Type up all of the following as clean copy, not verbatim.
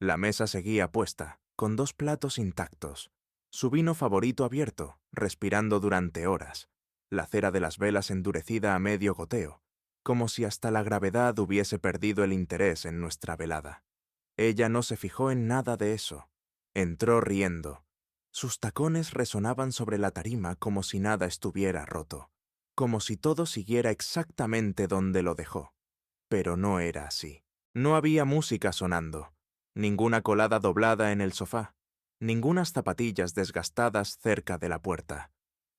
La mesa seguía puesta, con 2 platos intactos, su vino favorito abierto, respirando durante horas, la cera de las velas endurecida a medio goteo, como si hasta la gravedad hubiese perdido el interés en nuestra velada. Ella no se fijó en nada de eso. Entró riendo. Sus tacones resonaban sobre la tarima como si nada estuviera roto, como si todo siguiera exactamente donde lo dejó. Pero no era así. No había música sonando, ninguna colada doblada en el sofá, ningunas zapatillas desgastadas cerca de la puerta.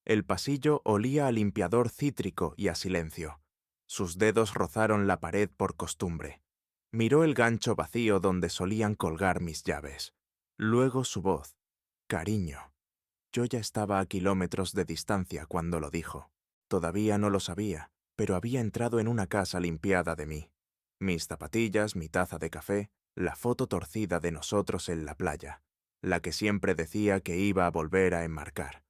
El pasillo olía a limpiador cítrico y a silencio. Sus dedos rozaron la pared por costumbre. Miró el gancho vacío donde solían colgar mis llaves. Luego su voz. Cariño. Yo ya estaba a kilómetros de distancia cuando lo dijo. Todavía no lo sabía, pero había entrado en una casa limpiada de mí. Mis zapatillas, mi taza de café, la foto torcida de nosotros en la playa, la que siempre decía que iba a volver a enmarcar.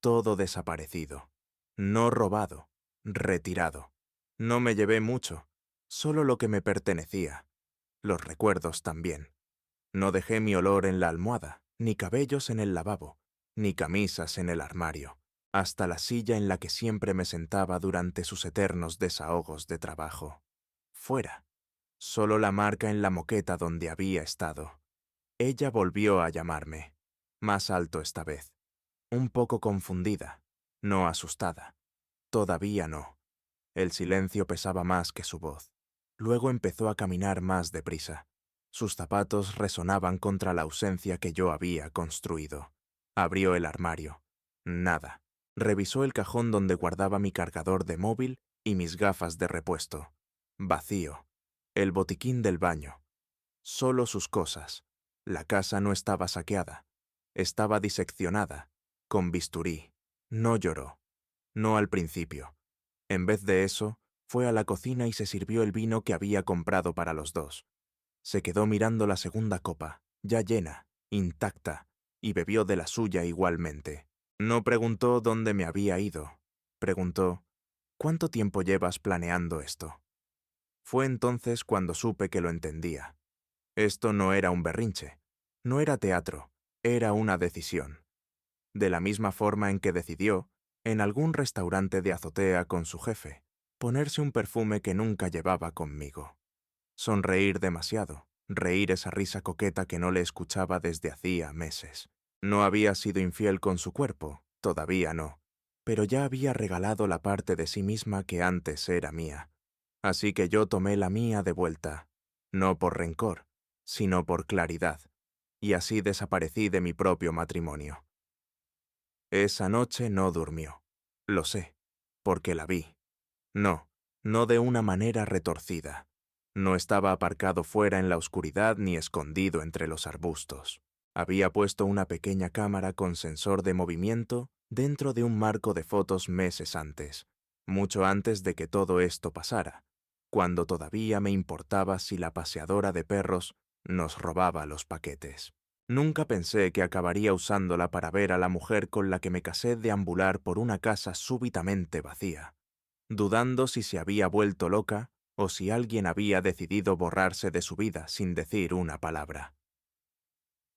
Todo desaparecido. No robado, retirado. No me llevé mucho, solo lo que me pertenecía. Los recuerdos también. No dejé mi olor en la almohada, ni cabellos en el lavabo, ni camisas en el armario, hasta la silla en la que siempre me sentaba durante sus eternos desahogos de trabajo. Fuera. Solo la marca en la moqueta donde había estado. Ella volvió a llamarme, más alto esta vez, un poco confundida, no asustada. Todavía no. El silencio pesaba más que su voz. Luego empezó a caminar más deprisa. Sus zapatos resonaban contra la ausencia que yo había construido. Abrió el armario. Nada. Revisó el cajón donde guardaba mi cargador de móvil y mis gafas de repuesto. Vacío. El botiquín del baño. Solo sus cosas. La casa no estaba saqueada. Estaba diseccionada, con bisturí. No lloró. No al principio. En vez de eso, fue a la cocina y se sirvió el vino que había comprado para los dos. Se quedó mirando la segunda copa, ya llena, intacta, y bebió de la suya igualmente. No preguntó dónde me había ido. Preguntó, ¿cuánto tiempo llevas planeando esto? Fue entonces cuando supe que lo entendía. Esto no era un berrinche, no era teatro, era una decisión. De la misma forma en que decidió, en algún restaurante de azotea con su jefe, ponerse un perfume que nunca llevaba conmigo. Sonreír demasiado, reír esa risa coqueta que no le escuchaba desde hacía meses. No había sido infiel con su cuerpo, todavía no, pero ya había regalado la parte de sí misma que antes era mía. Así que yo tomé la mía de vuelta, no por rencor, sino por claridad, y así desaparecí de mi propio matrimonio. Esa noche no durmió. Lo sé, porque la vi. No, no de una manera retorcida. No estaba aparcado fuera en la oscuridad ni escondido entre los arbustos. Había puesto una pequeña cámara con sensor de movimiento dentro de un marco de fotos meses antes, mucho antes de que todo esto pasara, cuando todavía me importaba si la paseadora de perros nos robaba los paquetes. Nunca pensé que acabaría usándola para ver a la mujer con la que me casé deambular por una casa súbitamente vacía, dudando si se había vuelto loca o si alguien había decidido borrarse de su vida sin decir una palabra.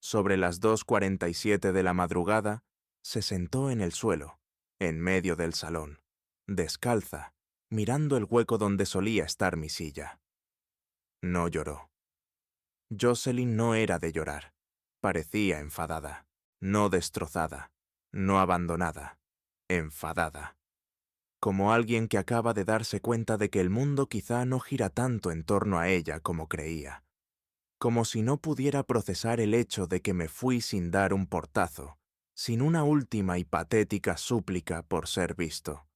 Sobre las 2:47 de la madrugada, se sentó en el suelo, en medio del salón, descalza, mirando el hueco donde solía estar mi silla. No lloró. Jocelyn no era de llorar. Parecía enfadada, no destrozada, no abandonada, enfadada. Como alguien que acaba de darse cuenta de que el mundo quizá no gira tanto en torno a ella como creía. Como si no pudiera procesar el hecho de que me fui sin dar un portazo, sin una última y patética súplica por ser visto.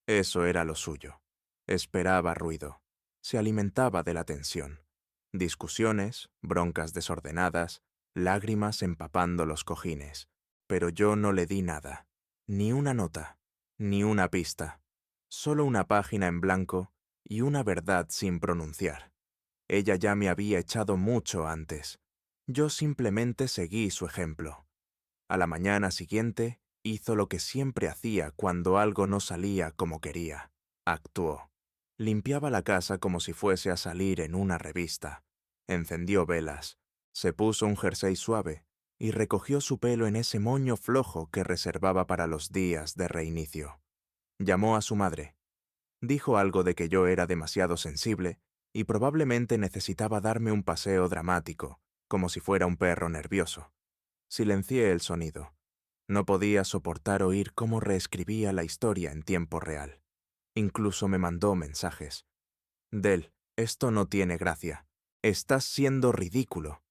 Eso era lo suyo. Esperaba ruido. Se alimentaba de la tensión. Discusiones, broncas desordenadas, lágrimas empapando los cojines. Pero yo no le di nada. Ni una nota, ni una pista. Solo una página en blanco y una verdad sin pronunciar. Ella ya me había echado mucho antes. Yo simplemente seguí su ejemplo. A la mañana siguiente, hizo lo que siempre hacía cuando algo no salía como quería. Actuó. Limpiaba la casa como si fuese a salir en una revista. Encendió velas. Se puso un jersey suave y recogió su pelo en ese moño flojo que reservaba para los días de reinicio. Llamó a su madre. Dijo algo de que yo era demasiado sensible y probablemente necesitaba darme un paseo dramático, como si fuera un perro nervioso. Silencié el sonido. No podía soportar oír cómo reescribía la historia en tiempo real. Incluso me mandó mensajes. Del, esto no tiene gracia. Estás siendo ridículo.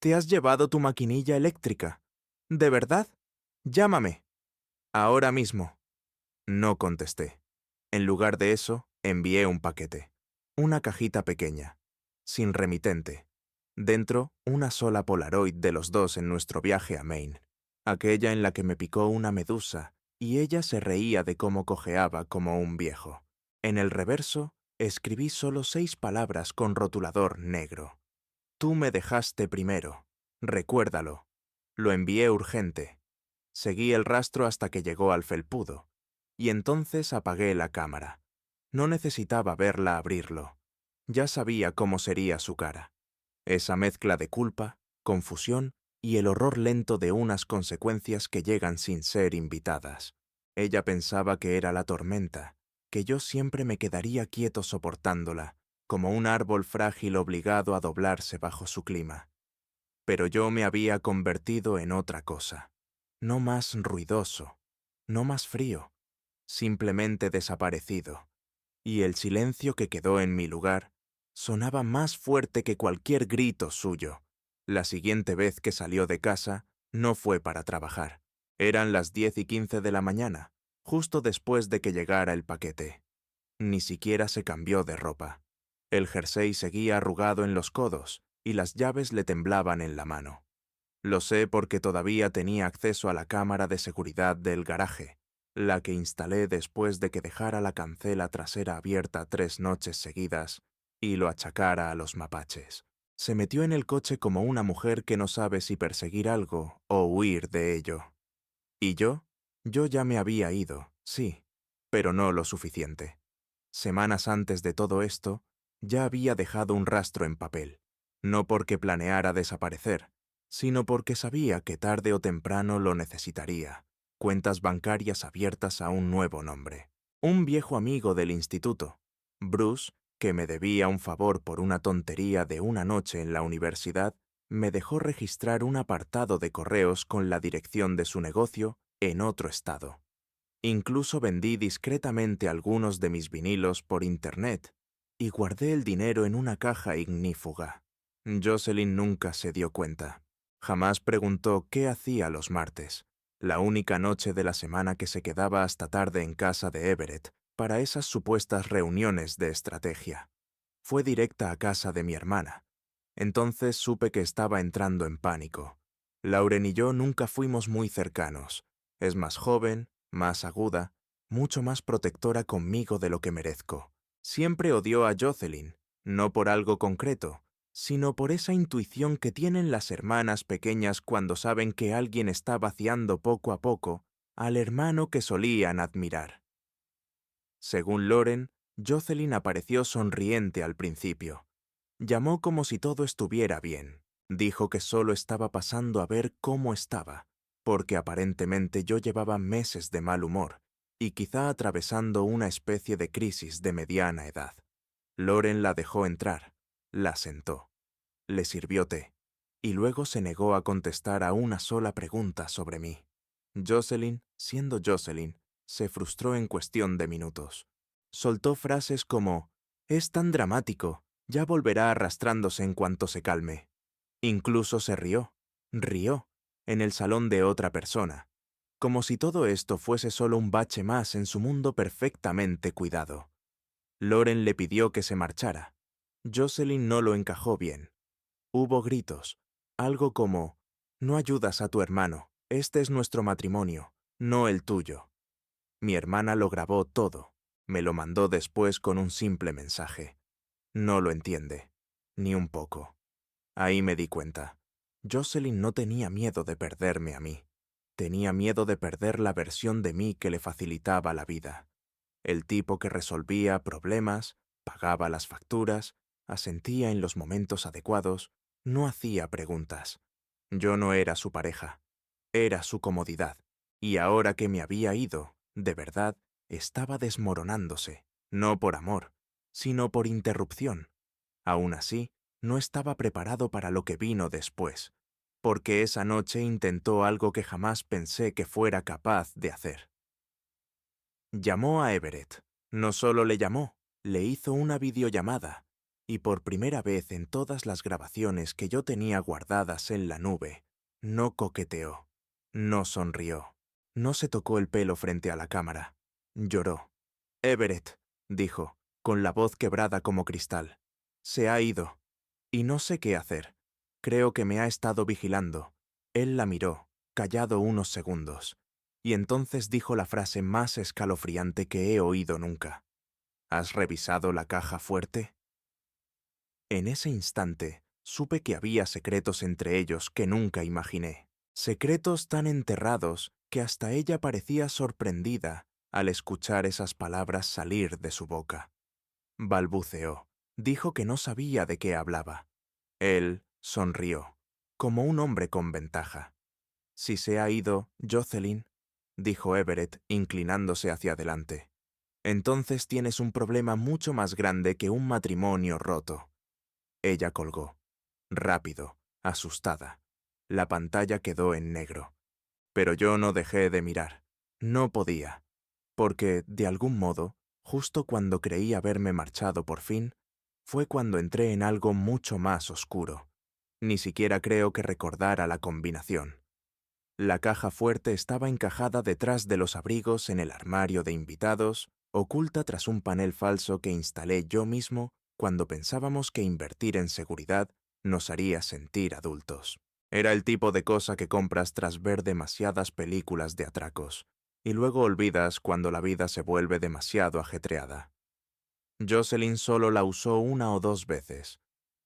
¿Te has llevado tu maquinilla eléctrica? ¿De verdad? Llámame. Ahora mismo. No contesté. En lugar de eso, envié un paquete. Una cajita pequeña, sin remitente. Dentro, una sola Polaroid de los dos en nuestro viaje a Maine. Aquella en la que me picó una medusa y ella se reía de cómo cojeaba como un viejo. En el reverso, escribí solo 6 palabras con rotulador negro. Tú me dejaste primero. Recuérdalo. Lo envié urgente. Seguí el rastro hasta que llegó al felpudo. Y entonces apagué la cámara. No necesitaba verla abrirlo. Ya sabía cómo sería su cara. Esa mezcla de culpa, confusión y el horror lento de unas consecuencias que llegan sin ser invitadas. Ella pensaba que era la tormenta, que yo siempre me quedaría quieto soportándola, como un árbol frágil obligado a doblarse bajo su clima. Pero yo me había convertido en otra cosa. No más ruidoso, no más frío, simplemente desaparecido. Y el silencio que quedó en mi lugar sonaba más fuerte que cualquier grito suyo. La siguiente vez que salió de casa no fue para trabajar. Eran las 10:15 de la mañana, justo después de que llegara el paquete. Ni siquiera se cambió de ropa. El jersey seguía arrugado en los codos y las llaves le temblaban en la mano. Lo sé porque todavía tenía acceso a la cámara de seguridad del garaje, la que instalé después de que dejara la cancela trasera abierta 3 noches seguidas y lo achacara a los mapaches. Se metió en el coche como una mujer que no sabe si perseguir algo o huir de ello. ¿Y yo? Yo ya me había ido, sí, pero no lo suficiente. Semanas antes de todo esto, ya había dejado un rastro en papel, no porque planeara desaparecer, sino porque sabía que tarde o temprano lo necesitaría. Cuentas bancarias abiertas a un nuevo nombre. Un viejo amigo del instituto, Bruce, que me debía un favor por una tontería de una noche en la universidad, me dejó registrar un apartado de correos con la dirección de su negocio en otro estado. Incluso vendí discretamente algunos de mis vinilos por internet y guardé el dinero en una caja ignífuga. Jocelyn nunca se dio cuenta. Jamás preguntó qué hacía los martes, la única noche de la semana que se quedaba hasta tarde en casa de Everett para esas supuestas reuniones de estrategia. Fue directa a casa de mi hermana. Entonces supe que estaba entrando en pánico. Lauren y yo nunca fuimos muy cercanos. Es más joven, más aguda, mucho más protectora conmigo de lo que merezco. Siempre odió a Jocelyn, no por algo concreto, sino por esa intuición que tienen las hermanas pequeñas cuando saben que alguien está vaciando poco a poco al hermano que solían admirar. Según Lauren, Jocelyn apareció sonriente al principio. Llamó como si todo estuviera bien. Dijo que solo estaba pasando a ver cómo estaba, porque aparentemente yo llevaba meses de mal humor y quizá atravesando una especie de crisis de mediana edad. Lauren la dejó entrar, la sentó, le sirvió té, y luego se negó a contestar a una sola pregunta sobre mí. Jocelyn, siendo Jocelyn, se frustró en cuestión de minutos. Soltó frases como, «Es tan dramático, ya volverá arrastrándose en cuanto se calme». Incluso se rió, en el salón de otra persona, como si todo esto fuese solo un bache más en su mundo perfectamente cuidado. Lauren le pidió que se marchara. Jocelyn no lo encajó bien. Hubo gritos, algo como, «No ayudas a tu hermano, este es nuestro matrimonio, no el tuyo». Mi hermana lo grabó todo, me lo mandó después con un simple mensaje. No lo entiende, ni un poco. Ahí me di cuenta. Jocelyn no tenía miedo de perderme a mí. Tenía miedo de perder la versión de mí que le facilitaba la vida. El tipo que resolvía problemas, pagaba las facturas, asentía en los momentos adecuados, No hacía preguntas. Yo no era su pareja. Era su comodidad. Y ahora que me había ido, de verdad, estaba desmoronándose, no por amor, sino por interrupción. Aún así, no estaba preparado para lo que vino después, porque esa noche intentó algo que jamás pensé que fuera capaz de hacer. Llamó a Everett. No solo le llamó, le hizo una videollamada, y por primera vez en todas las grabaciones que yo tenía guardadas en la nube, no coqueteó, no sonrió, no se tocó el pelo frente a la cámara. Lloró. Everett, dijo, con la voz quebrada como cristal. Se ha ido. Y no sé qué hacer. Creo que me ha estado vigilando. Él la miró, callado unos segundos, y entonces dijo la frase más escalofriante que he oído nunca. ¿Has revisado la caja fuerte? En ese instante, supe que había secretos entre ellos que nunca imaginé. Secretos tan enterrados que hasta ella parecía sorprendida al escuchar esas palabras salir de su boca. Balbuceó. Dijo que no sabía de qué hablaba. Él sonrió, como un hombre con ventaja. Si se ha ido, Jocelyn, dijo Everett, inclinándose hacia adelante, entonces tienes un problema mucho más grande que un matrimonio roto. Ella colgó. Rápido, asustada. La pantalla quedó en negro. Pero yo no dejé de mirar. No podía. Porque, de algún modo, justo cuando creí haberme marchado por fin, fue cuando entré en algo mucho más oscuro. Ni siquiera creo que recordara la combinación. La caja fuerte estaba encajada detrás de los abrigos en el armario de invitados, oculta tras un panel falso que instalé yo mismo cuando pensábamos que invertir en seguridad nos haría sentir adultos. Era el tipo de cosa que compras tras ver demasiadas películas de atracos, y luego olvidas cuando la vida se vuelve demasiado ajetreada. Jocelyn solo la usó una o dos veces.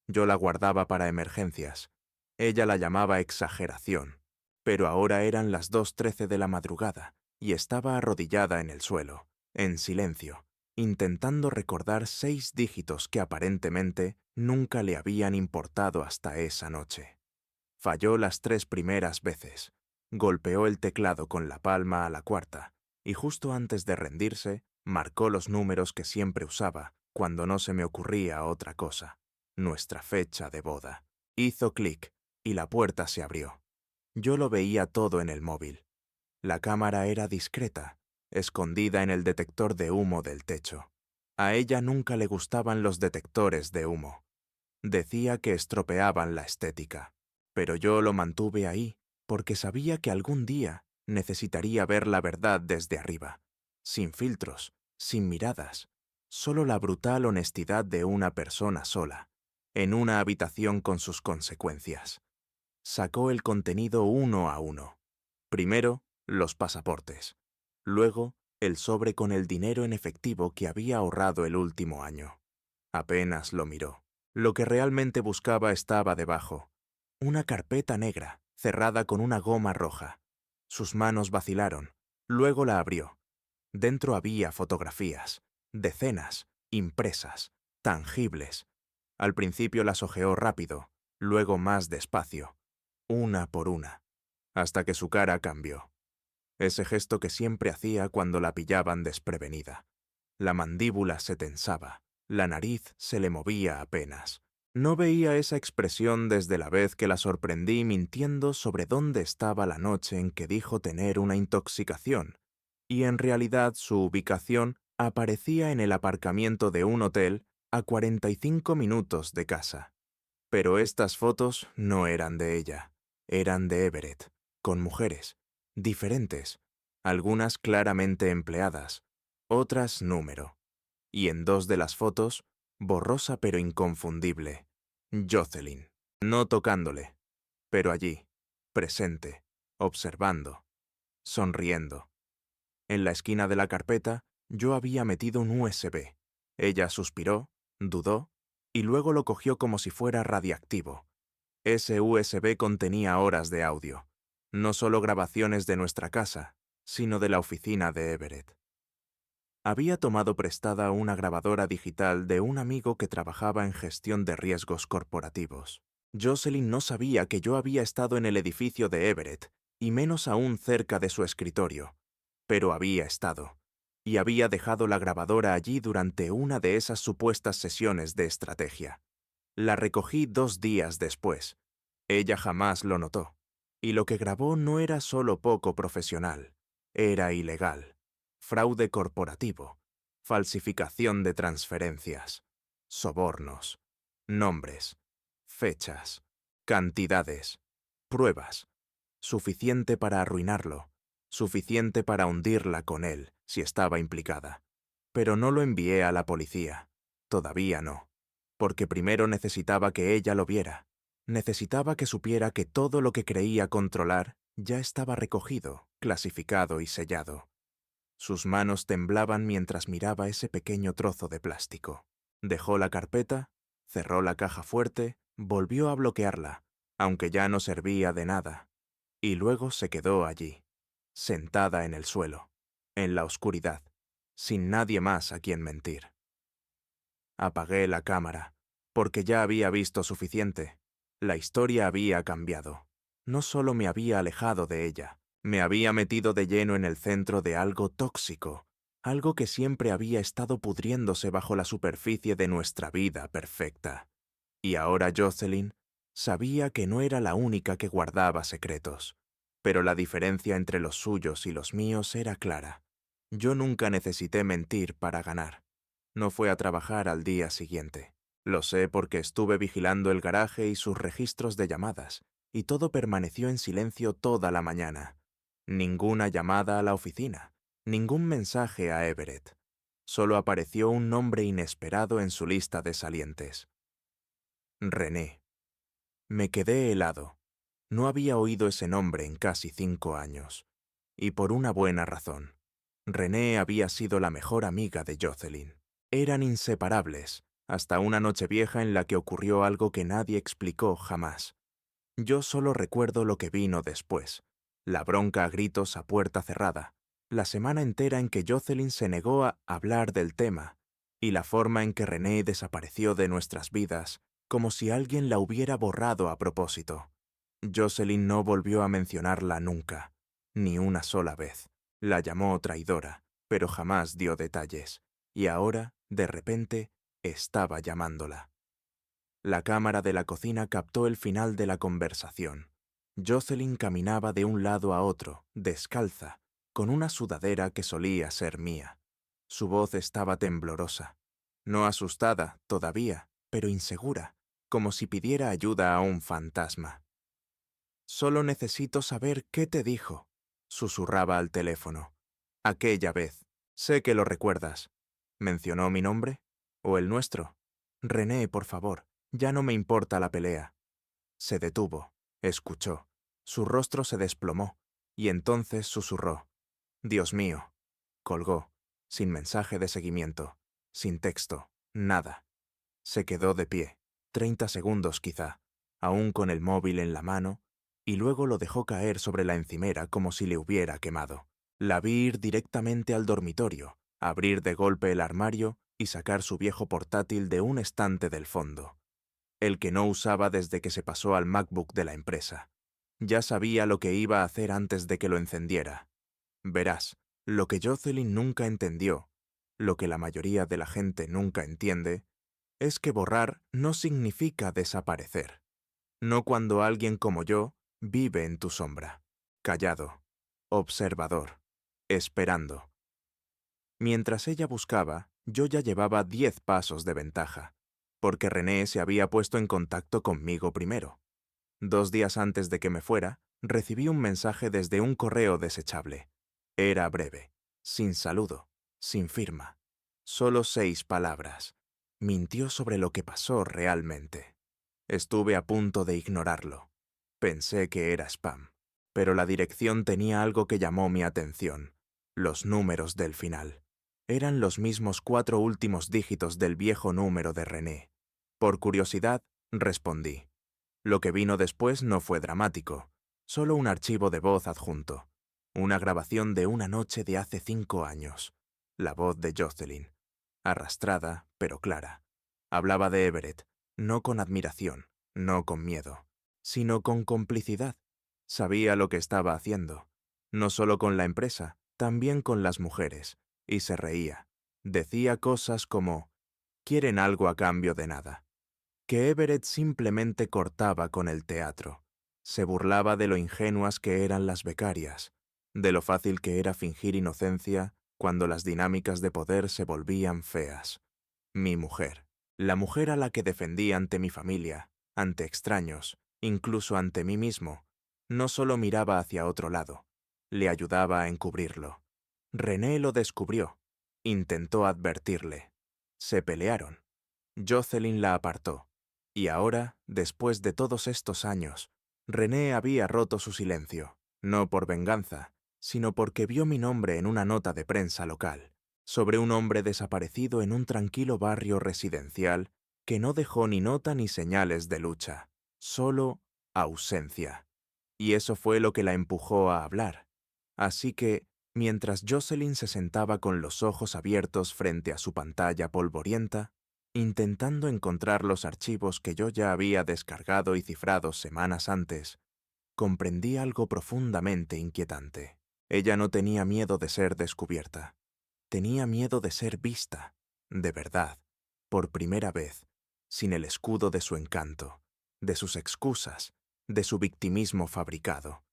Yo la guardaba para emergencias. Ella la llamaba exageración. Pero ahora eran las 2:13 de la madrugada y estaba arrodillada en el suelo, en silencio, intentando recordar 6 dígitos que aparentemente nunca le habían importado hasta esa noche. Falló las 3 primeras veces. Golpeó el teclado con la palma a la cuarta y justo antes de rendirse, marcó los números que siempre usaba cuando no se me ocurría otra cosa. Nuestra fecha de boda. Hizo clic y la puerta se abrió. Yo lo veía todo en el móvil. La cámara era discreta, escondida en el detector de humo del techo. A ella nunca le gustaban los detectores de humo. Decía que estropeaban la estética. Pero yo lo mantuve ahí porque sabía que algún día necesitaría ver la verdad desde arriba, sin filtros, sin miradas, solo la brutal honestidad de una persona sola, en una habitación con sus consecuencias. Sacó el contenido uno a uno. Primero, los pasaportes. Luego, el sobre con el dinero en efectivo que había ahorrado el último año. Apenas lo miró. Lo que realmente buscaba estaba debajo. Una carpeta negra, cerrada con una goma roja. Sus manos vacilaron. Luego la abrió. Dentro había fotografías. Decenas, impresas, tangibles. Al principio las hojeó rápido, luego más despacio, una por una, hasta que su cara cambió. Ese gesto que siempre hacía cuando la pillaban desprevenida. La mandíbula se tensaba, la nariz se le movía apenas. No veía esa expresión desde la vez que la sorprendí mintiendo sobre dónde estaba la noche en que dijo tener una intoxicación, y en realidad su ubicación aparecía en el aparcamiento de un hotel a 45 minutos de casa. Pero estas fotos no eran de ella, eran de Everett, con mujeres, diferentes, algunas claramente empleadas, otras número. Y en 2 de las fotos, borrosa pero inconfundible, Jocelyn, no tocándole, pero allí, presente, observando, sonriendo. En la esquina de la carpeta, yo había metido un USB. Ella suspiró, dudó, y luego lo cogió como si fuera radiactivo. Ese USB contenía horas de audio, no solo grabaciones de nuestra casa, sino de la oficina de Everett. Había tomado prestada una grabadora digital de un amigo que trabajaba en gestión de riesgos corporativos. Jocelyn no sabía que yo había estado en el edificio de Everett, y menos aún cerca de su escritorio. Pero había estado, y había dejado la grabadora allí durante una de esas supuestas sesiones de estrategia. La recogí 2 días después. Ella jamás lo notó. Y lo que grabó no era solo poco profesional, era ilegal. Fraude corporativo, falsificación de transferencias, sobornos, nombres, fechas, cantidades, pruebas. Suficiente para arruinarlo, suficiente para hundirla con él, si estaba implicada. Pero no lo envié a la policía. Todavía no. Porque primero necesitaba que ella lo viera. Necesitaba que supiera que todo lo que creía controlar ya estaba recogido, clasificado y sellado. Sus manos temblaban mientras miraba ese pequeño trozo de plástico. Dejó la carpeta, cerró la caja fuerte, volvió a bloquearla, aunque ya no servía de nada. Y luego se quedó allí, sentada en el suelo, en la oscuridad, sin nadie más a quien mentir. Apagué la cámara, porque ya había visto suficiente. La historia había cambiado. No solo me había alejado de ella, me había metido de lleno en el centro de algo tóxico, algo que siempre había estado pudriéndose bajo la superficie de nuestra vida perfecta. Y ahora Jocelyn sabía que no era la única que guardaba secretos, pero la diferencia entre los suyos y los míos era clara. Yo nunca necesité mentir para ganar. No fue a trabajar al día siguiente. Lo sé porque estuve vigilando el garaje y sus registros de llamadas, y todo permaneció en silencio toda la mañana. Ninguna llamada a la oficina, ningún mensaje a Everett. Solo apareció un nombre inesperado en su lista de salientes. René. Me quedé helado. No había oído ese nombre en casi 5 años. Y por una buena razón. René había sido la mejor amiga de Jocelyn. Eran inseparables, hasta una noche vieja en la que ocurrió algo que nadie explicó jamás. Yo solo recuerdo lo que vino después. La bronca a gritos a puerta cerrada, la semana entera en que Jocelyn se negó a hablar del tema, y la forma en que René desapareció de nuestras vidas, como si alguien la hubiera borrado a propósito. Jocelyn no volvió a mencionarla nunca, ni una sola vez. La llamó traidora, pero jamás dio detalles, y ahora, de repente, estaba llamándola. La cámara de la cocina captó el final de la conversación. Jocelyn caminaba de un lado a otro, descalza, con una sudadera que solía ser mía. Su voz estaba temblorosa, no asustada todavía, pero insegura, como si pidiera ayuda a un fantasma. «Solo necesito saber qué te dijo», susurraba al teléfono. «Aquella vez. Sé que lo recuerdas. ¿Mencionó mi nombre? ¿O el nuestro? René, por favor, ya no me importa la pelea». Se detuvo, escuchó. Su rostro se desplomó, y entonces susurró. «Dios mío». Colgó, sin mensaje de seguimiento, sin texto, nada. Se quedó de pie, 30 segundos quizá, aún con el móvil en la mano, y luego lo dejó caer sobre la encimera como si le hubiera quemado. La vi ir directamente al dormitorio, abrir de golpe el armario y sacar su viejo portátil de un estante del fondo. El que no usaba desde que se pasó al MacBook de la empresa. Ya sabía lo que iba a hacer antes de que lo encendiera. Verás, lo que Jocelyn nunca entendió, lo que la mayoría de la gente nunca entiende, es que borrar no significa desaparecer. No cuando alguien como yo vive en tu sombra, callado, observador, esperando. Mientras ella buscaba, yo ya llevaba 10 pasos de ventaja, porque René se había puesto en contacto conmigo primero. 2 días antes de que me fuera, recibí un mensaje desde un correo desechable. Era breve, sin saludo, sin firma. Solo 6 palabras. Mintió sobre lo que pasó realmente. Estuve a punto de ignorarlo. Pensé que era spam, pero la dirección tenía algo que llamó mi atención. Los números del final. Eran los mismos 4 últimos dígitos del viejo número de René. Por curiosidad, respondí. Lo que vino después no fue dramático, solo un archivo de voz adjunto. Una grabación de una noche de hace 5 años. La voz de Jocelyn. Arrastrada, pero clara. Hablaba de Everett, no con admiración, no con miedo, sino con complicidad. Sabía lo que estaba haciendo, no solo con la empresa, también con las mujeres, y se reía. Decía cosas como, quieren algo a cambio de nada. Que Everett simplemente cortaba con el teatro. Se burlaba de lo ingenuas que eran las becarias, de lo fácil que era fingir inocencia cuando las dinámicas de poder se volvían feas. Mi mujer, la mujer a la que defendí ante mi familia, ante extraños, incluso ante mí mismo, no solo miraba hacia otro lado, le ayudaba a encubrirlo. René lo descubrió, intentó advertirle. Se pelearon. Jocelyn la apartó. Y ahora, después de todos estos años, René había roto su silencio, no por venganza, sino porque vio mi nombre en una nota de prensa local, sobre un hombre desaparecido en un tranquilo barrio residencial que no dejó ni nota ni señales de lucha, solo ausencia. Y eso fue lo que la empujó a hablar. Así que, mientras Jocelyn se sentaba con los ojos abiertos frente a su pantalla polvorienta, intentando encontrar los archivos que yo ya había descargado y cifrado semanas antes, comprendí algo profundamente inquietante. Ella no tenía miedo de ser descubierta. Tenía miedo de ser vista, de verdad, por primera vez, sin el escudo de su encanto, de sus excusas, de su victimismo fabricado.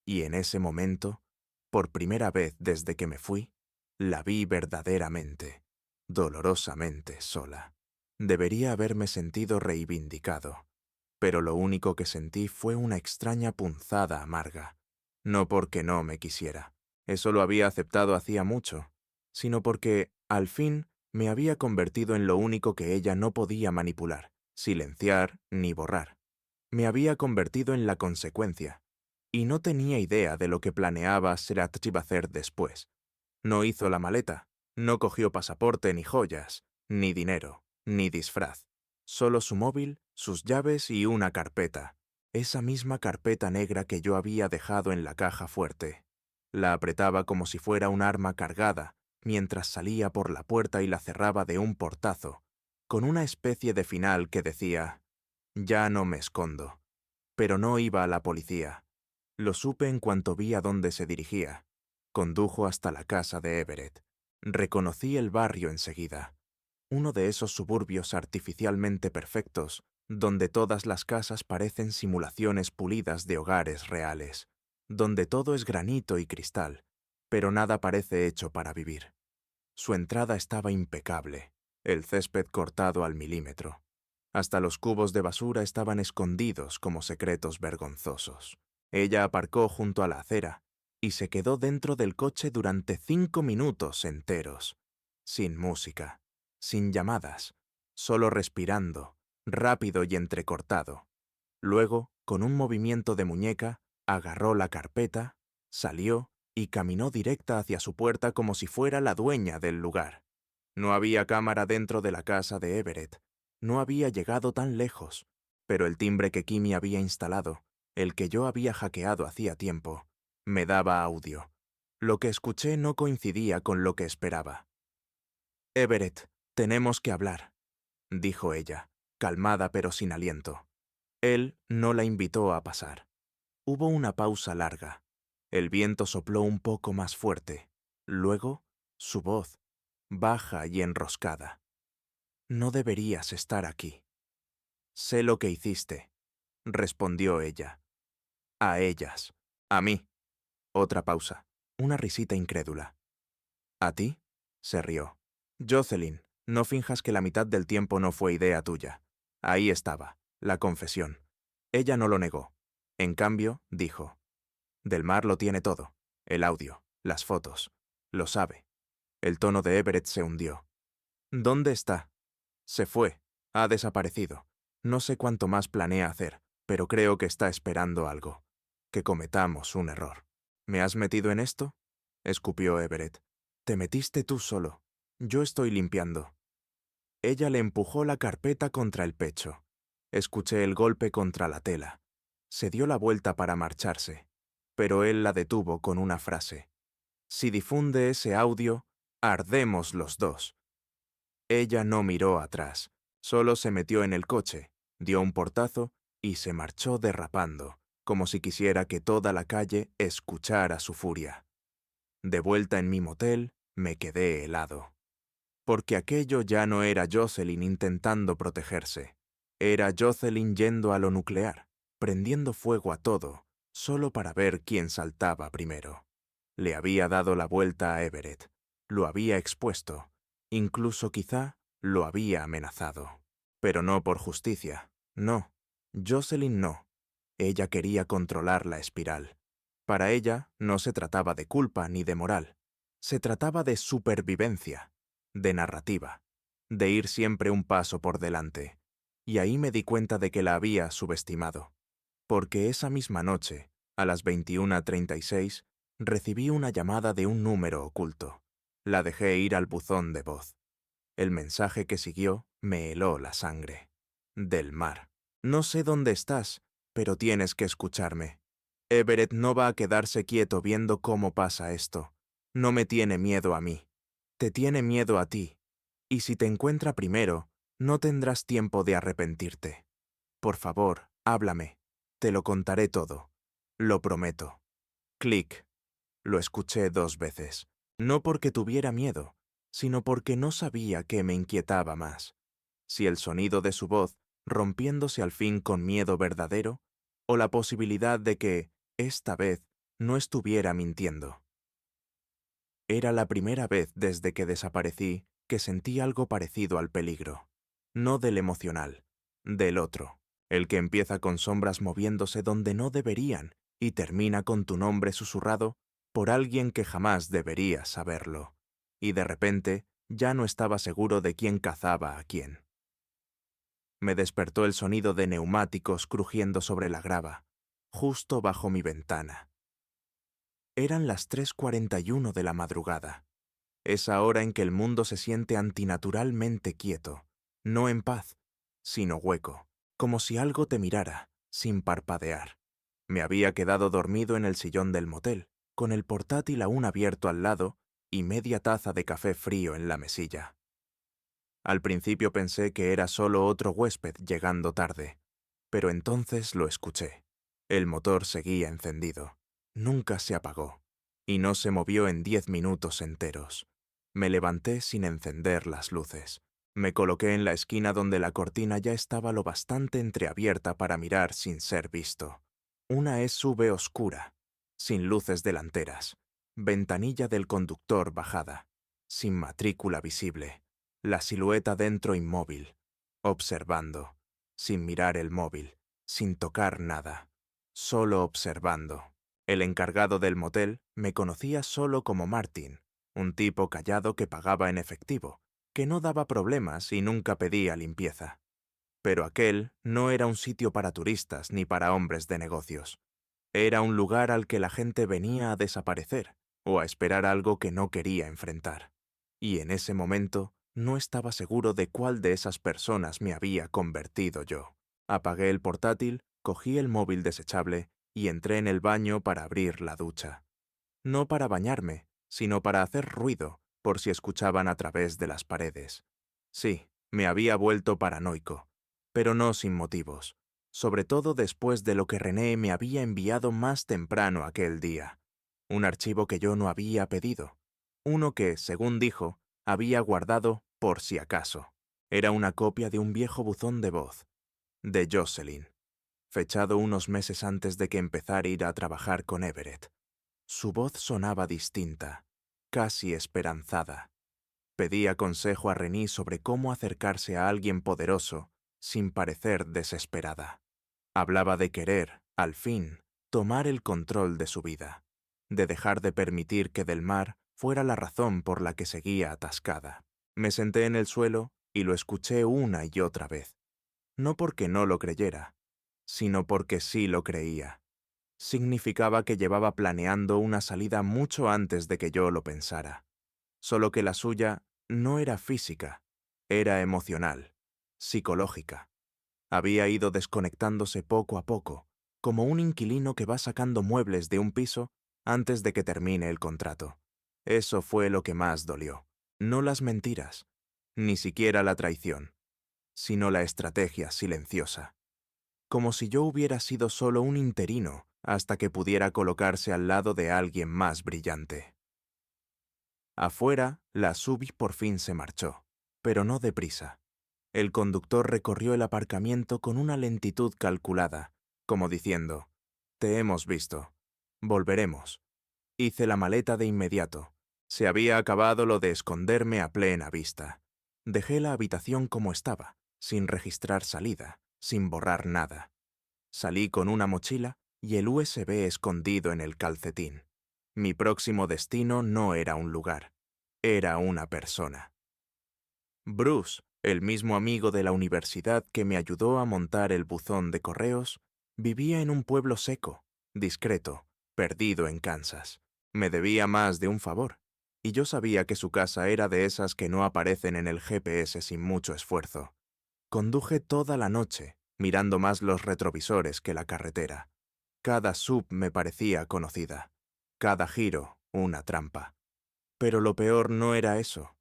Y en ese momento, por primera vez desde que me fui, la vi verdaderamente, dolorosamente sola. Debería haberme sentido reivindicado, pero lo único que sentí fue una extraña punzada amarga. No porque no me quisiera, eso lo había aceptado hacía mucho, sino porque, al fin, me había convertido en lo único que ella no podía manipular, silenciar ni borrar. Me había convertido en la consecuencia, y no tenía idea de lo que planeaba Seratschiv hacer después. No hizo la maleta, no cogió pasaporte ni joyas, ni dinero, ni disfraz. Solo su móvil, sus llaves y una carpeta. Esa misma carpeta negra que yo había dejado en la caja fuerte. La apretaba como si fuera un arma cargada, mientras salía por la puerta y la cerraba de un portazo, con una especie de final que decía, «Ya no me escondo». Pero no iba a la policía. Lo supe en cuanto vi a dónde se dirigía. Condujo hasta la casa de Everett. Reconocí el barrio enseguida. Uno de esos suburbios artificialmente perfectos, donde todas las casas parecen simulaciones pulidas de hogares reales, donde todo es granito y cristal, pero nada parece hecho para vivir. Su entrada estaba impecable, el césped cortado al milímetro. Hasta los cubos de basura estaban escondidos como secretos vergonzosos. Ella aparcó junto a la acera y se quedó dentro del coche durante 5 minutos enteros, sin música, sin llamadas, solo respirando, rápido y entrecortado. Luego, con un movimiento de muñeca, agarró la carpeta, salió y caminó directa hacia su puerta como si fuera la dueña del lugar. No había cámara dentro de la casa de Everett. No había llegado tan lejos, pero el timbre que Kimi había instalado, el que yo había hackeado hacía tiempo, me daba audio. Lo que escuché no coincidía con lo que esperaba. «Everett, tenemos que hablar», dijo ella, calmada pero sin aliento. Él no la invitó a pasar. Hubo una pausa larga. El viento sopló un poco más fuerte. Luego, su voz, baja y enroscada. «No deberías estar aquí». «Sé lo que hiciste», respondió ella. «A ellas. A mí». Otra pausa. Una risita incrédula. «¿A ti?», se rió. «Jocelyn, no finjas que la mitad del tiempo no fue idea tuya. Ahí estaba, la confesión». Ella no lo negó. En cambio, dijo, «Del Mar lo tiene todo. El audio, las fotos. Lo sabe». El tono de Everett se hundió. «¿Dónde está?» «Se fue. Ha desaparecido. No sé cuánto más planea hacer, pero creo que está esperando algo. Que cometamos un error». «¿Me has metido en esto?», escupió Everett. «Te metiste tú solo. Yo estoy limpiando». Ella le empujó la carpeta contra el pecho. Escuché el golpe contra la tela. Se dio la vuelta para marcharse, pero él la detuvo con una frase. «Si difunde ese audio, ardemos los dos». Ella no miró atrás, solo se metió en el coche, dio un portazo y se marchó derrapando, como si quisiera que toda la calle escuchara su furia. De vuelta en mi motel, me quedé helado. Porque aquello ya no era Jocelyn intentando protegerse. Era Jocelyn yendo a lo nuclear, prendiendo fuego a todo, solo para ver quién saltaba primero. Le había dado la vuelta a Everett, lo había expuesto, incluso quizá lo había amenazado. Pero no por justicia, no. Jocelyn no. Ella quería controlar la espiral. Para ella no se trataba de culpa ni de moral. Se trataba de supervivencia, de narrativa, de ir siempre un paso por delante. Y ahí me di cuenta de que la había subestimado. Porque esa misma noche, a las 21:36, recibí una llamada de un número oculto. La dejé ir al buzón de voz. El mensaje que siguió me heló la sangre. Del mar. No sé dónde estás, pero tienes que escucharme. Everett no va a quedarse quieto viendo cómo pasa esto. No me tiene miedo a mí. Te tiene miedo a ti. Y si te encuentra primero, no tendrás tiempo de arrepentirte. Por favor, háblame. Te lo contaré todo. Lo prometo. Clic. Lo escuché 2 veces. No porque tuviera miedo, sino porque no sabía qué me inquietaba más. Si el sonido de su voz, rompiéndose al fin con miedo verdadero, o la posibilidad de que, esta vez, no estuviera mintiendo. Era la primera vez desde que desaparecí que sentí algo parecido al peligro. No del emocional, del otro, el que empieza con sombras moviéndose donde no deberían y termina con tu nombre susurrado por alguien que jamás debería saberlo. Y de repente ya no estaba seguro de quién cazaba a quién. Me despertó el sonido de neumáticos crujiendo sobre la grava, justo bajo mi ventana. Eran las 3:41 de la madrugada. Esa hora en que el mundo se siente antinaturalmente quieto, no en paz, sino hueco, como si algo te mirara, sin parpadear. Me había quedado dormido en el sillón del motel, con el portátil aún abierto al lado y media taza de café frío en la mesilla. Al principio pensé que era solo otro huésped llegando tarde, pero entonces lo escuché. El motor seguía encendido. Nunca se apagó, y no se movió en 10 minutos enteros. Me levanté sin encender las luces. Me coloqué en la esquina donde la cortina ya estaba lo bastante entreabierta para mirar sin ser visto. Una SUV oscura, sin luces delanteras, ventanilla del conductor bajada, sin matrícula visible, la silueta dentro inmóvil, observando, sin mirar el móvil, sin tocar nada, solo observando. El encargado del motel me conocía solo como Martin, un tipo callado que pagaba en efectivo, que no daba problemas y nunca pedía limpieza. Pero aquel no era un sitio para turistas ni para hombres de negocios. Era un lugar al que la gente venía a desaparecer o a esperar algo que no quería enfrentar. Y en ese momento no estaba seguro de cuál de esas personas me había convertido yo. Apagué el portátil, cogí el móvil desechable y entré en el baño para abrir la ducha. No para bañarme, sino para hacer ruido, por si escuchaban a través de las paredes. Sí, me había vuelto paranoico, pero no sin motivos, sobre todo después de lo que René me había enviado más temprano aquel día. Un archivo que yo no había pedido, uno que, según dijo, había guardado por si acaso. Era una copia de un viejo buzón de voz, de Jocelyn, fechado unos meses antes de que empezara a ir a trabajar con Everett. Su voz sonaba distinta, casi esperanzada. Pedía consejo a René sobre cómo acercarse a alguien poderoso sin parecer desesperada. Hablaba de querer, al fin, tomar el control de su vida, de dejar de permitir que Del Mar fuera la razón por la que seguía atascada. Me senté en el suelo y lo escuché una y otra vez, no porque no lo creyera, sino porque sí lo creía. Significaba que llevaba planeando una salida mucho antes de que yo lo pensara. Solo que la suya no era física, era emocional, psicológica. Había ido desconectándose poco a poco, como un inquilino que va sacando muebles de un piso antes de que termine el contrato. Eso fue lo que más dolió. No las mentiras, ni siquiera la traición, sino la estrategia silenciosa. como si yo hubiera sido solo un interino hasta que pudiera colocarse al lado de alguien más brillante. Afuera, la SUV por fin se marchó, pero no deprisa. El conductor recorrió el aparcamiento con una lentitud calculada, como diciendo, «Te hemos visto. Volveremos». Hice la maleta de inmediato. Se había acabado lo de esconderme a plena vista. Dejé la habitación como estaba, sin registrar salida, sin borrar nada. Salí con una mochila y el USB escondido en el calcetín. Mi próximo destino no era un lugar, era una persona. Bruce, el mismo amigo de la universidad que me ayudó a montar el buzón de correos, vivía en un pueblo seco, discreto, perdido en Kansas. Me debía más de un favor, y yo sabía que su casa era de esas que no aparecen en el GPS sin mucho esfuerzo. Conduje toda la noche, mirando más los retrovisores que la carretera. Cada sub me parecía conocida, cada giro una trampa. Pero lo peor no era eso.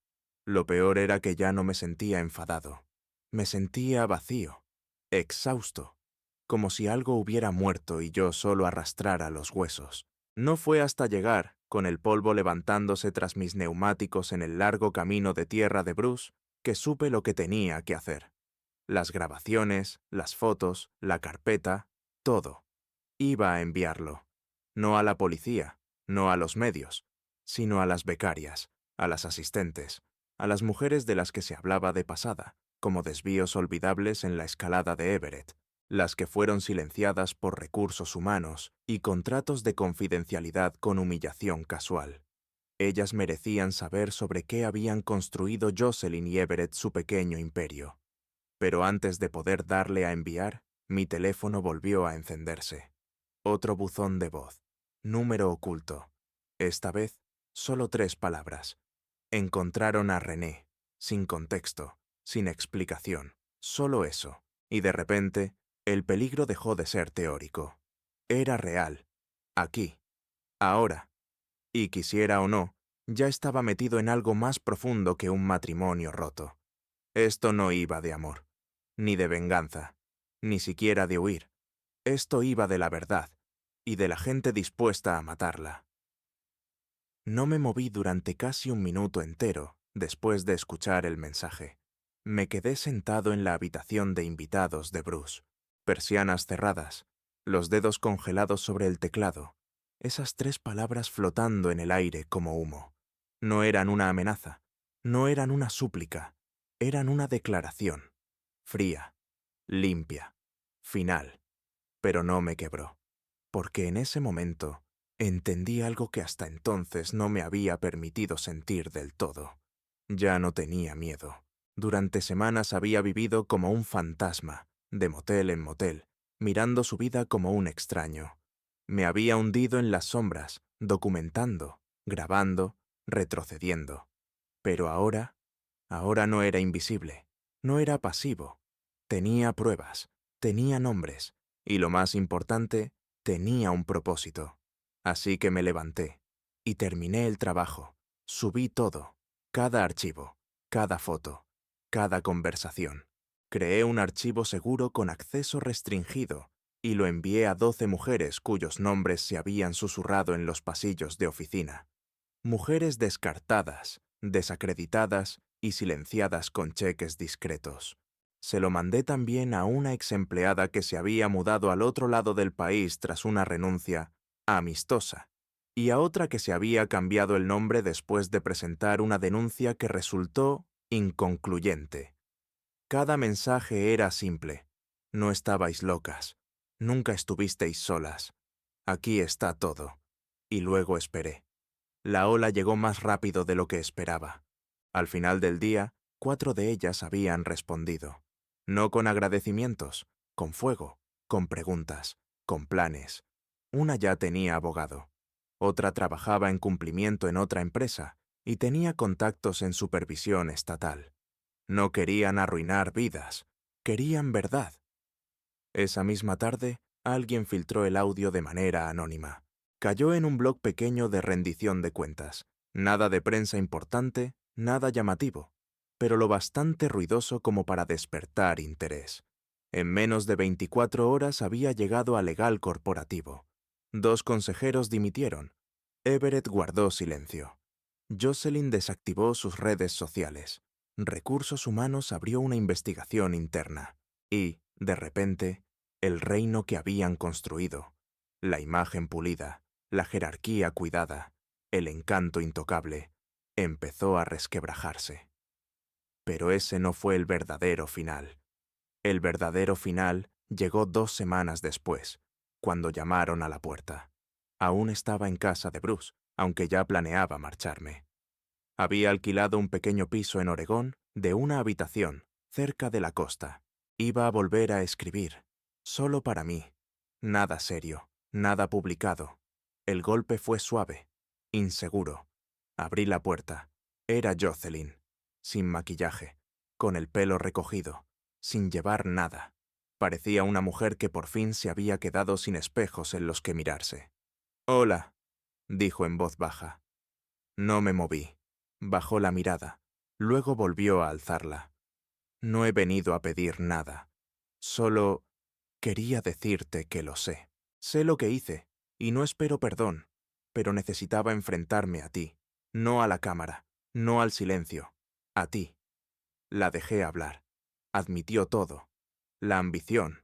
Lo peor era que ya no me sentía enfadado. Me sentía vacío, exhausto, como si algo hubiera muerto y yo solo arrastrara los huesos. No fue hasta llegar, con el polvo levantándose tras mis neumáticos en el largo camino de tierra de Bruce, que supe lo que tenía que hacer. Las grabaciones, las fotos, la carpeta, todo. Iba a enviarlo. No a la policía, no a los medios, sino a las becarias, a las asistentes, a las mujeres de las que se hablaba de pasada, como desvíos olvidables en la escalada de Everett, las que fueron silenciadas por recursos humanos y contratos de confidencialidad con humillación casual. Ellas merecían saber sobre qué habían construido Jocelyn y Everett su pequeño imperio. Pero antes de poder darle a enviar, mi teléfono volvió a encenderse. Otro buzón de voz. Número oculto. Esta vez, solo 3 palabras. Encontraron a René, sin contexto, sin explicación, solo eso. Y de repente, el peligro dejó de ser teórico. Era real. Aquí. Ahora. Y quisiera o no, ya estaba metido en algo más profundo que un matrimonio roto. Esto no iba de amor, ni de venganza, ni siquiera de huir. Esto iba de la verdad, y de la gente dispuesta a matarla. No me moví durante casi un minuto entero después de escuchar el mensaje. Me quedé sentado en la habitación de invitados de Bruce, persianas cerradas, los dedos congelados sobre el teclado, esas 3 palabras flotando en el aire como humo. No eran una amenaza, no eran una súplica, eran una declaración, fría, limpia, final, pero no me quebró, porque en ese momento entendí algo que hasta entonces no me había permitido sentir del todo. Ya no tenía miedo. Durante semanas había vivido como un fantasma, de motel en motel, mirando su vida como un extraño. Me había hundido en las sombras, documentando, grabando, retrocediendo. Pero ahora no era invisible, no era pasivo. Tenía pruebas, tenía nombres, y lo más importante, tenía un propósito. Así que me levanté y terminé el trabajo. Subí todo, cada archivo, cada foto, cada conversación. Creé un archivo seguro con acceso restringido y lo envié a 12 mujeres cuyos nombres se habían susurrado en los pasillos de oficina. Mujeres descartadas, desacreditadas y silenciadas con cheques discretos. Se lo mandé también a una exempleada que se había mudado al otro lado del país tras una renuncia amistosa, y a otra que se había cambiado el nombre después de presentar una denuncia que resultó inconcluyente. Cada mensaje era simple. No estabais locas. Nunca estuvisteis solas. Aquí está todo. Y luego esperé. La ola llegó más rápido de lo que esperaba. Al final del día, 4 de ellas habían respondido. No con agradecimientos, con fuego, con preguntas, con planes. Una ya tenía abogado. Otra trabajaba en cumplimiento en otra empresa y tenía contactos en supervisión estatal. No querían arruinar vidas, querían verdad. Esa misma tarde, alguien filtró el audio de manera anónima. Cayó en un blog pequeño de rendición de cuentas. Nada de prensa importante, nada llamativo, pero lo bastante ruidoso como para despertar interés. En menos de 24 horas había llegado al legal corporativo. 2 consejeros dimitieron. Everett guardó silencio. Jocelyn desactivó sus redes sociales. Recursos Humanos abrió una investigación interna. Y, de repente, el reino que habían construido, la imagen pulida, la jerarquía cuidada, el encanto intocable, empezó a resquebrajarse. Pero ese no fue el verdadero final. El verdadero final llegó 2 semanas después, cuando llamaron a la puerta. Aún estaba en casa de Bruce, aunque ya planeaba marcharme. Había alquilado un pequeño piso en Oregón de una habitación, cerca de la costa. Iba a volver a escribir, solo para mí. Nada serio, nada publicado. El golpe fue suave, inseguro. Abrí la puerta. Era Jocelyn, sin maquillaje, con el pelo recogido, sin llevar nada. Parecía una mujer que por fin se había quedado sin espejos en los que mirarse. «Hola», dijo en voz baja. No me moví. Bajó la mirada. Luego volvió a alzarla. No he venido a pedir nada. Solo quería decirte que lo sé. Sé lo que hice, y no espero perdón, pero necesitaba enfrentarme a ti, no a la cámara, no al silencio, a ti. La dejé hablar. Admitió todo. La ambición,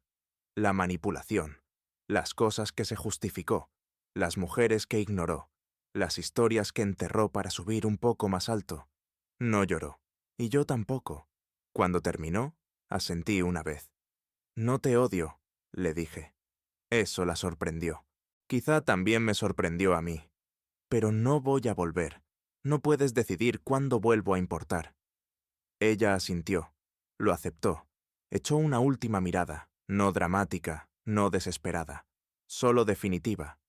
la manipulación, las cosas que se justificó, las mujeres que ignoró, las historias que enterró para subir un poco más alto. No lloró, y yo tampoco. Cuando terminó, asentí una vez. «No te odio», le dije. Eso la sorprendió. Quizá también me sorprendió a mí. «Pero no voy a volver. No puedes decidir cuándo vuelvo a importar». Ella asintió. Lo aceptó. Echó una última mirada, no dramática, no desesperada, solo definitiva.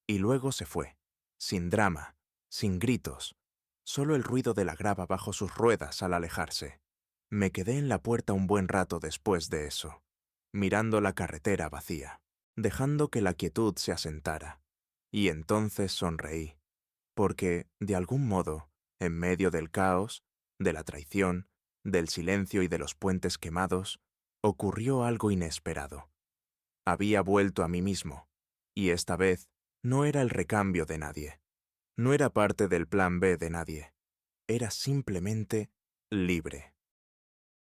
Y luego se fue, sin drama, sin gritos, solo el ruido de la grava bajo sus ruedas al alejarse. Me quedé en la puerta un buen rato después de eso, mirando la carretera vacía, dejando que la quietud se asentara. Y entonces sonreí, porque, de algún modo, en medio del caos, de la traición, del silencio y de los puentes quemados, ocurrió algo inesperado. Había vuelto a mí mismo, y esta vez no era el recambio de nadie. No era parte del plan B de nadie. Era simplemente libre.